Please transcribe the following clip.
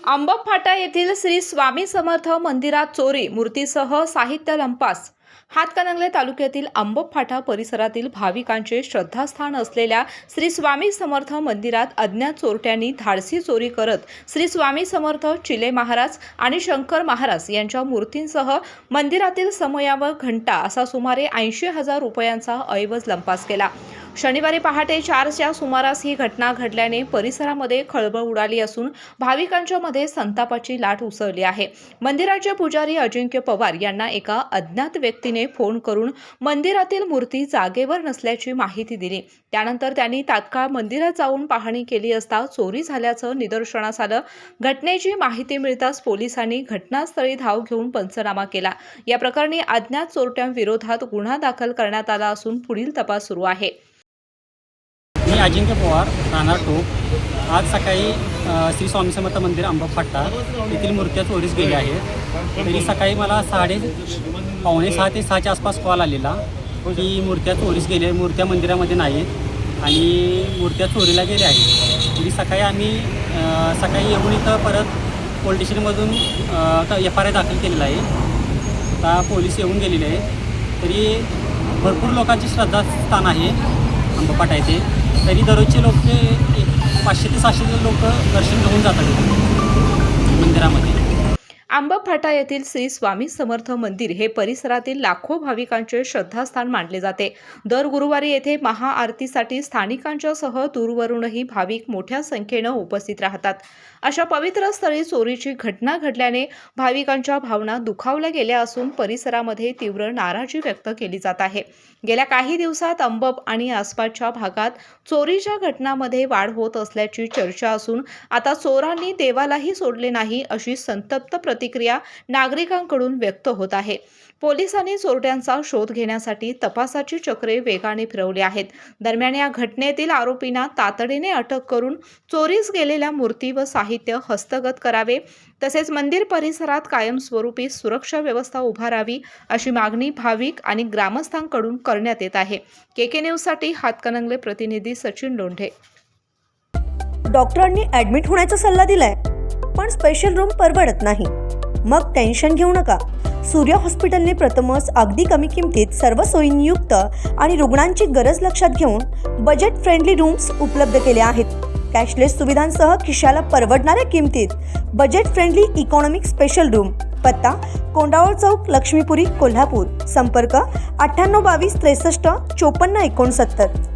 अंबप फाटा येथील श्री स्वामी समर्थ मंदिरात चोरी, मूर्तीसह साहित्य लंपास. हातकणंगले तालुक्यातील अंबप फाटा परिसरातील भाविकांचे श्रद्धास्थान असलेल्या श्री स्वामी समर्थ मंदिरात अज्ञात चोरट्यांनी धाडसी चोरी करत श्री स्वामी समर्थ चिले महाराज आणि शंकर महाराज यांच्या मूर्तींसह मंदिरातील समया व घंटा असा सुमारे 80,000 रुपयांचा ऐवज लंपास केला. शनिवारी पहाटे 4च्या सुमारास ही घटना घडल्याने परिसरामध्ये खळबळ उडाली असून भाविकांच्या मध्ये संतापाची लाट उसळली आहे. मंदिराचे पुजारी अजिंक्य पवार यांना एका अज्ञात व्यक्तीने फोन करून मंदिरातील मूर्ती जागेवर नसल्याची माहिती दिली. त्यानंतर त्यांनी तात्काळ मंदिरात जाऊन पाहणी केली असता चोरी झाल्याचं निदर्शनास आलं. घटनेची माहिती मिळताच पोलिसांनी घटनास्थळी धाव घेऊन पंचनामा केला. या प्रकरणी अज्ञात चोरट्यांविरोधात गुन्हा दाखल करण्यात आला असून पुढील तपास सुरू आहे. मी अजिंक्य पवार, राहणार टोक. आज सकाळी श्री स्वामी समर्थ मंदिर अंबप फाटा येथील मूर्त्या चोरीस गेल्या आहेत. तरी सकाळी मला 5:45 ते 6च्या आसपास कॉल आलेला की मूर्त्या चोरीस गेल्या, मूर्त्या मंदिरामध्ये नाहीत आणि मूर्त्या चोरीला गेल्या आहेत. तरी सकाळी आम्ही येऊन इथं परत पोलीस स्टेशनमधून FIR दाखल केलेला आहे. आता पोलीस येऊन गेलेले आहेत. तरी भरपूर लोकांची श्रद्धास्थान आहे अंबप फाटा येथे. तरी दररोजचे लोक 500 ते 600 लोक दर्शन घेऊन जातात मंदिरामध्ये. अंबप फाटा येथील श्री स्वामी समर्थ मंदिर हे परिसरातील लाखो भाविकांचे श्रद्धास्थान मानले जाते. दर गुरुवारी येथे महाआरतीसाठी स्थानिकांच्या सह दूरवरूनही भाविक मोठ्या संख्येनं उपस्थित राहतात. अशा पवित्र स्थळी चोरीची घटना घडल्याने भाविकांच्या भावना दुखावल्या गेल्या असून परिसरामध्ये तीव्र नाराजी व्यक्त केली जात आहे. गेल्या काही दिवसात अंबप आणि आसपासच्या भागात चोरीच्या घटनांमध्ये वाढ होत असल्याची चर्चा असून आता चोरांनी देवालाही सोडले नाही अशी संतप्त प्रतिक्रिया नागरिकांकडून व्यक्त होत आहे. पोलिसांनी चोरट्यांचा शोध घेण्यासाठी तपासाची चक्रे वेगाने फिरवली आहेत. दरम्यान या घटनेतील आरोपींना तातडीने अटक करून चोरीस गेलेल्या मूर्ती व साहित्य हस्तगत करावे, तसेच मंदिर परिसरात कायमस्वरूपी सुरक्षा व्यवस्था उभारावी अशी मागणी भाविक आणि ग्रामस्थांकडून करण्यात येत आहे. KK न्यूजसाठी हातकणंगले प्रतिनिधी सचिन लोंढे. डॉक्टरांनी ॲडमिट होण्याचा सल्ला दिलाय, पण स्पेशल रूम परवडत नाही. मग टेन्शन घेऊ नका. सूर्य हॉस्पिटलने प्रथमच अगदी कमी किमतीत सर्व सोयींयुक्त आणि रुग्णांची गरज लक्षात घेऊन बजेट फ्रेंडली रूम्स उपलब्ध केले आहेत. कॅशलेस सुविधांसह खिशाला परवडणाऱ्या किमतीत budget friendly economic special room. पत्ता कोंडावळ चौक, लक्ष्मीपुरी, कोल्हापूर. संपर्क 9822 63 54 69.